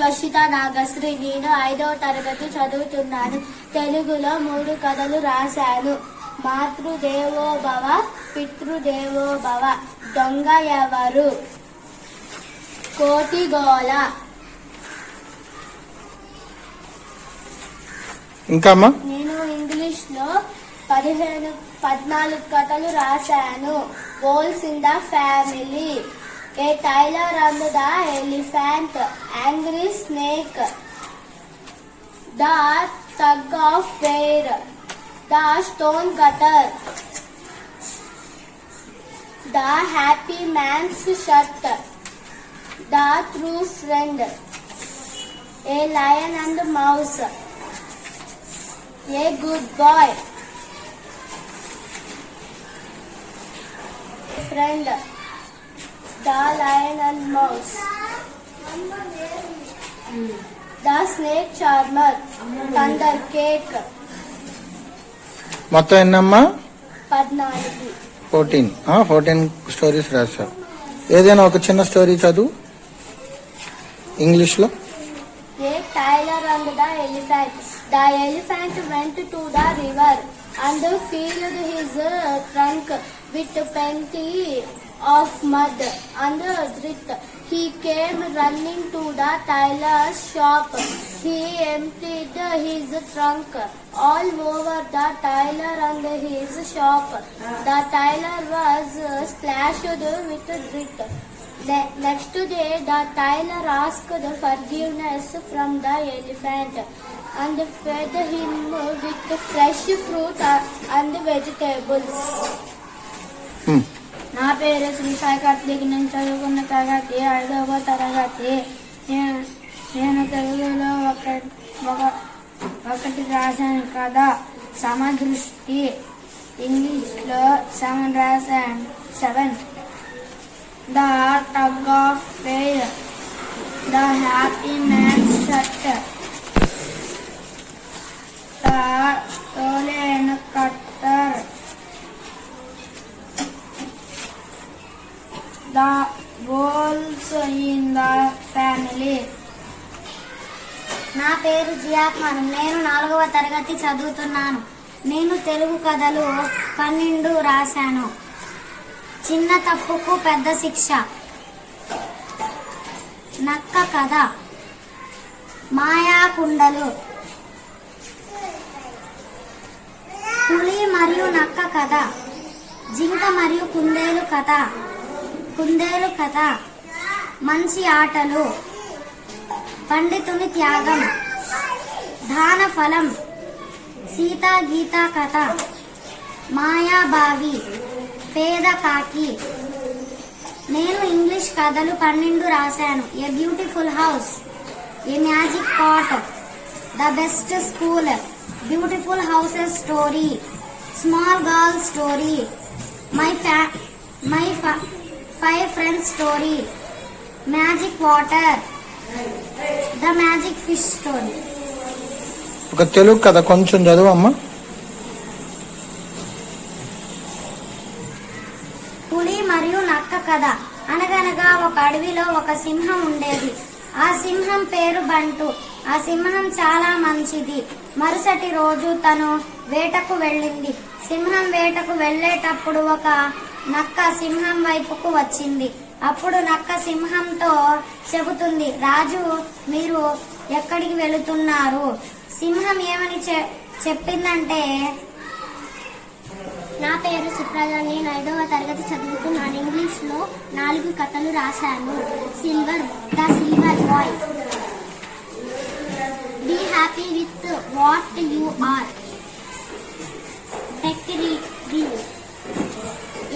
వర్షిత నాగశ్రీ. నేను 5వ తరగతి చదువుతున్నాను. తెలుగులో 3 కథలు రాశాను. మాతృదేవోభవ, పితృదేవోభవ, దొంగ ఎవరు, కోటిగోల. ఇంకా నేను ఇంగ్లీష్ లో 14 కథలు రాశాను. Wolves in the Family, A Tailor and the Elephant, Angry Snake, The Tug of War, The Stone Cutter, The Happy Man's Shirt, The True Friend, A Lion and Mouse, A Good Boy, Friend, The Lion and Mouse, The Snake Charmer, Thunder Cake. మొత్తం ఎన్నమ్మా? 14. 14 stories రాశారు. ఏదైనా ఒక చిన్న story చదువు English లో. A Tailor and the Elephant. The elephant went to the river and filled his trunk with plenty of mud and grit. He came running to the tailor's shop. He emptied his trunk all over the tailor and his shop. The tailor was splashed with grit. Next day, the tailor asked forgiveness from the elephant and fed him with fresh fruit and vegetables. నా పేరు శ్రీ సాయి కార్తీక్. నేను చదువుకున్న తరగతి 5వ తరగతి. నేను తెలుగులో ఒకటి రాశాను కదా, సమదృష్టి. ఇంగ్లీష్లో 7 రాశాను. 7. The Tug of War, The Happy Man's Shirt, The Stolen Cutter, The Wolves in the Family. నా పేరు జియాత్మన్. నేను 4వ తరగతి చదువుతున్నాను. నేను తెలుగు కథలు 12 రాశాను. చిన్న తప్పుకు పెద్ద శిక్ష, నక్క కథ, మాయాకుండలు, పులి మరియు నక్క కథ, జింక మరియు కుందేలు కథ, మంచి ఆటలు, పండితుని త్యాగం, దాన ఫలం, సీతా గీత కథ, మాయాబావి, పేద కాకి. నేను ఇంగ్లీష్ కథలు 12 రాశాను. A beautiful house, a magic pot, the best school, beautiful houses story, small girl story, my 5 friends story, magic water, the magic fish story. ఒక తెలుగు కథ కొంచెం చదువమ్మా. పులి మరియు నక్క కథ. అనగనగా ఒక అడవిలో ఒక సింహం ఉండేది. ఆ సింహం పేరు బంటు. ఆ సింహం చాలా మంచిది. మరుసటి రోజు తను వేటకు వెళ్ళింది. సింహం వేటకు వెళ్ళేటప్పుడు ఒక నక్క సింహం వైపుకు వచ్చింది. అప్పుడు నక్క సింహంతో చెబుతుంది, రాజు, మీరు ఎక్కడికి వెళుతున్నారు? సింహం ఏమని చెప్పిందంటే, నా పేరు సుప్రజ. నేను 5వ తరగతి చదువుతున్నాను. ఇంగ్లీష్ లో 4 కథలు రాశాను. The silver boy, be happy with what you are,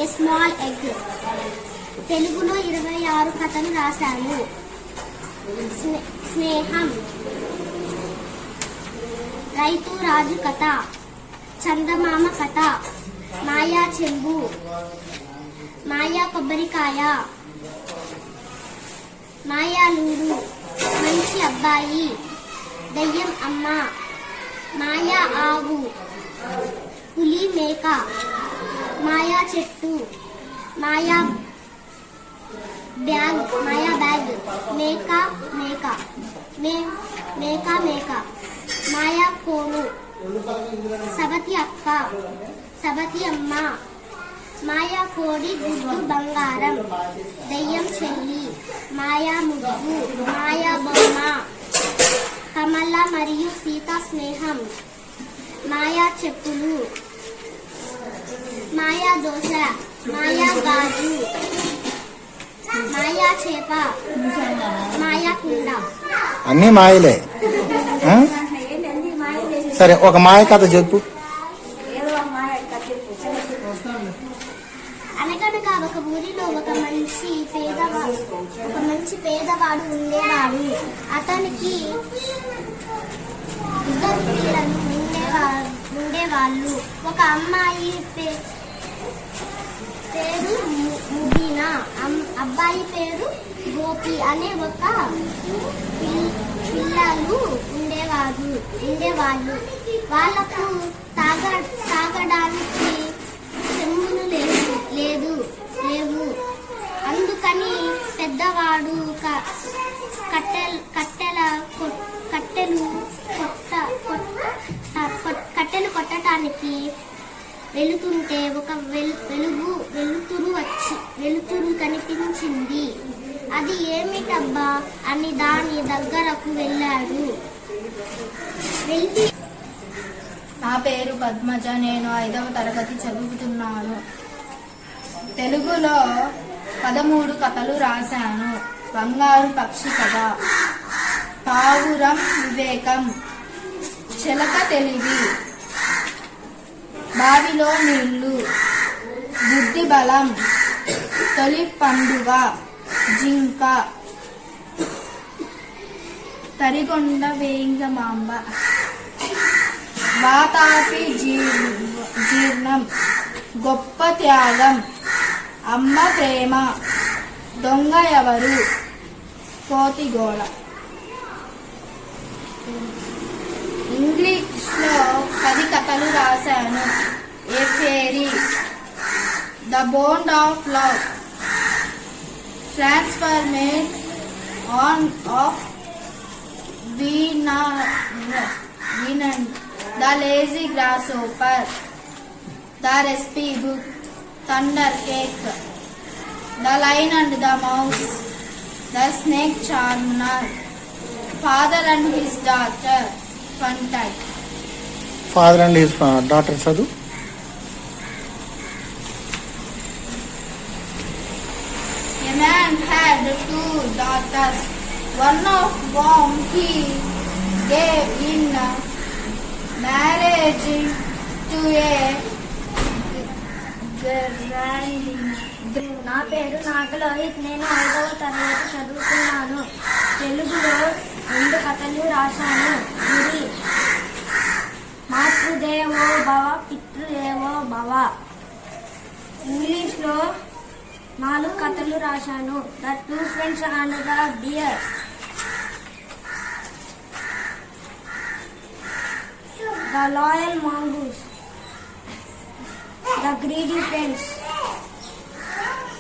a small egg. తెలుగులో 26 కథలు రాశాను. స్నేహం, రైతు రాజు కథ, చందమామ కథ, మాయా చెంబు, మాయా కొబ్బరికాయ, మాయా లూరు, మంచి అబ్బాయి, దయ్యం అమ్మ, మాయా ఆవు, పులి మేక, మాయా చెట్టు, మాయా బ్యాగ్, మేక. మేక మేక, మాయా కోను, సబతి అక్క, సబతి అమ్మ, మాయా కోడి గుడ్డు బంగారం, దయ్యం చెల్లి, మాయా ముగ్గు, మాయా బొమ్మ, కమల మరియు సీత స్నేహం, మాయా చెప్పులు, మాయా దోశ, మాయా గాజు, మాయా చేప, మాయా కుండ. అన్నీ మాయలే. ఆ? సరే ఒక మాయ కథ చెప్పు. అనగనగా ఒక ఊరిలో ఒక మంచి పేదవాడు ఉండేవాడు. అతనికి ఇద్దరు పిల్లలు ఉండేవాళ్ళు. ఒక అమ్మాయి పేరు ముబీనా, అబ్బాయి పేరు గోపి అనే ఒక పిల్లలు ఉండేవాళ్ళు. వాళ్ళకు తాగడానికి చెంబులు లేవు. అందుకని పెద్దవాడు కట్టెలు కొట్టడానికి వెళుతుంటే ఒక వెలుతురు కనిపించింది. అది ఏమిటబ్బా అని దాని దగ్గరకు వెళ్ళాడు. నా పేరు పద్మజ. నేను 5వ తరగతి చదువుతున్నాను. తెలుగులో 13 కథలు రాశాను. బంగారు పక్షి కథ, పావురం వివేకం, చిలక తెలివి, బావిలో నీళ్లు, బుద్ధి బలం, తొలి పండుగ, జింక, తరిగొండ వేంగమాంబ, వాతాపి జీర్ణం, గొప్ప త్యాగం, అమ్మ ప్రేమ, దొంగ ఎవరు, కోతిగోళ. ఇంగ్లీష్లో 10 కథలు రాశాను. A fairy, the bond of love, transformation of వీనన్, the lazy grasshopper, the recipe book, thunder cake, the lion and the mouse, the snake charmer, father and his daughter, fun type. Father and his daughter చదువు. A man had 2 daughters, one of whom he gave in marriage to a నా పేరు నాగలోహిత్. నేను 5వ తరగతి చదువుతున్నాను. తెలుగులో 2 కథలు రాశాను. ఇది మాతృదేవో భవ, పితృదేవో భవ. ఇంగ్లీష్లో 4 కథలు రాశాను. The 2 friends and the dear, the loyal mongoose, the greedy friends,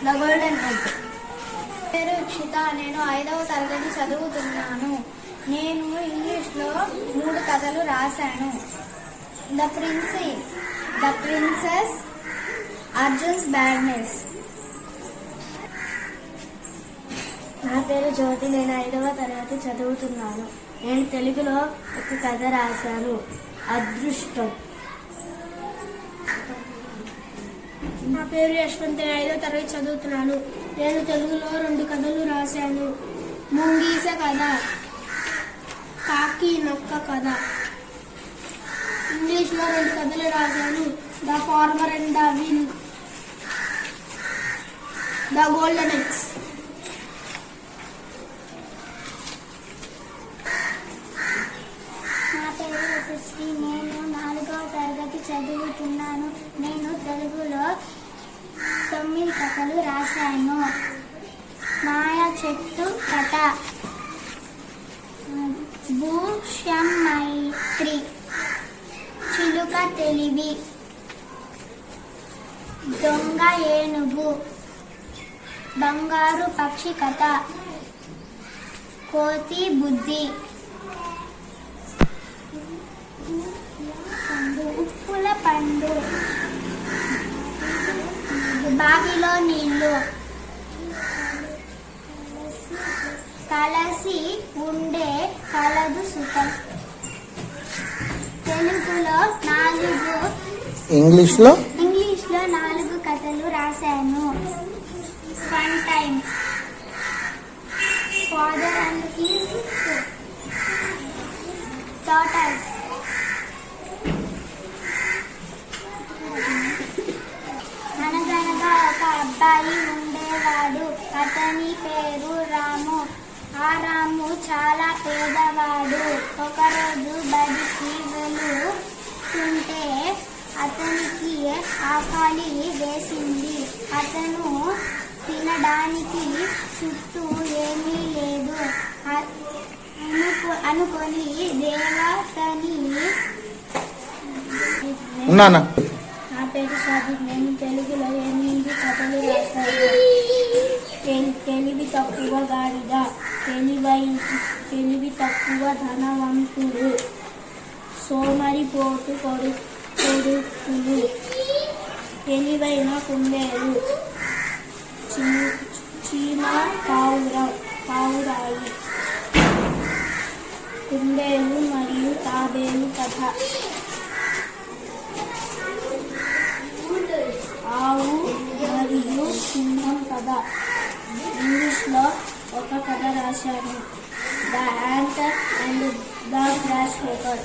the golden egg. పేరు ఇక్షిత. నేను 5వ తరగతి చదువుతున్నాను. నేను ఇంగ్లీష్లో 3 కథలు రాశాను. The princess, Arjun's badness. నా పేరు జ్యోతి. నేను 5వ తరగతి చదువుతున్నాను. నేను తెలుగులో 1 కథ రాశాను. అదృష్టం. నా పేరు యశ్వంత్. నేను 5వ తరగతి చదువుతున్నాను. నేను తెలుగులో 2 కథలు రాశాను. ముంగీస కథ, కాకి నక్క కథ. ఇంగ్లీష్లో 2 కథలు రాశాను. The farmer and the win, the golden eggs. నా పేరు యశస్వి. నేను 4వ తరగతి చదువుతున్నాను. నేను తెలుగులో 9 కథలు రాశాను. మాయా చెట్టు కథ, భూష్యమైత్రి, చిలుక తెలివి, దొంగ ఏనుగు, బంగారు పక్షి కథ, కోతి బుద్ధి. ఉప్పుల పండు, బావిలో నీళ్లు, కలసి ఉండే కలదు సుఖం. తెలుగులో 4, ఇంగ్లీష్లో 4 కథలు రాశాను. Fun time, father and his daughters, అనగనగా ఒక అబ్బాయి ఉండేవాడు. అతని పేరు రాము. ఆ రాము చాలా పేదవాడు. ఒకరోజు బడికి వెళుతుంటే అతనికి ఆకలి వేసింది. అతను తినడానికి చుట్టూ ఏమీ లేదు అనుకొని దేవతని. ఉన్నానా? నా పేరు సాదిక్. నేను తెలుగులో 8 కథలు రాశాను. తెలివి తక్కువ గాడిద, తెలివి తక్కువ ధనవంతుడు, సోమరిపోతు కొడుకులు, తెలివైన కుందేలు, చీమ పావురాయి, కుందేలు మరియు తాబేలు కథ, ఆవు మరియు సింహం కథ. ఇంగ్లీష్లో ఒక కథ రాశాను, the ant and the grasshopper.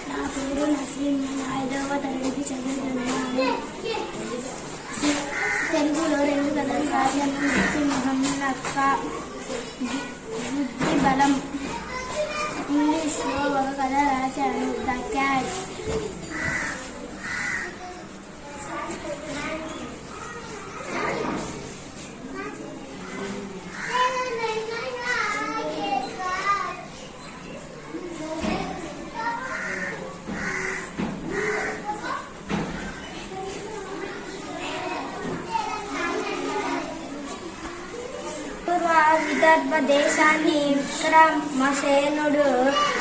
నా పేరు నసీం. నేను 5వ తరగతి చదువుతున్నాను. తెలుగులో 2 కథలు రాశాను, సింహం నక్క, బుద్ధి బలం. ఇంగ్లీష్లో ఒక కథ రాశాను, ద క్యాట్. విదర్భ దేశాన్ని విక్రమసేనుడు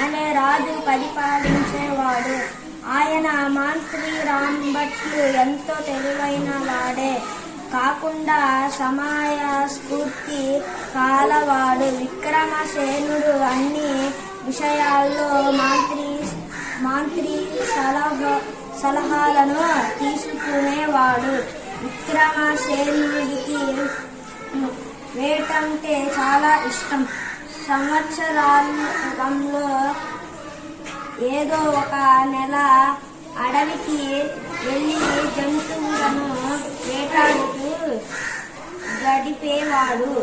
అనే రాజు పరిపాలించేవాడు. ఆయన మంత్రి రాంభట్లు ఎంతో తెలివైన వాడే కాకుండా సమయస్ఫూర్తి కాలవాడు. విక్రమసేనుడు అన్ని విషయాల్లో మంత్రి సలహాలను తీసుకునేవాడు. విక్రమసేనుడికి వేటంటే చాలా ఇష్టం. సంవత్సరంలో ఏదో ఒక నెల అడవికి వెళ్ళి జంతువులను వేటాడుతూ గడిపేవాడు.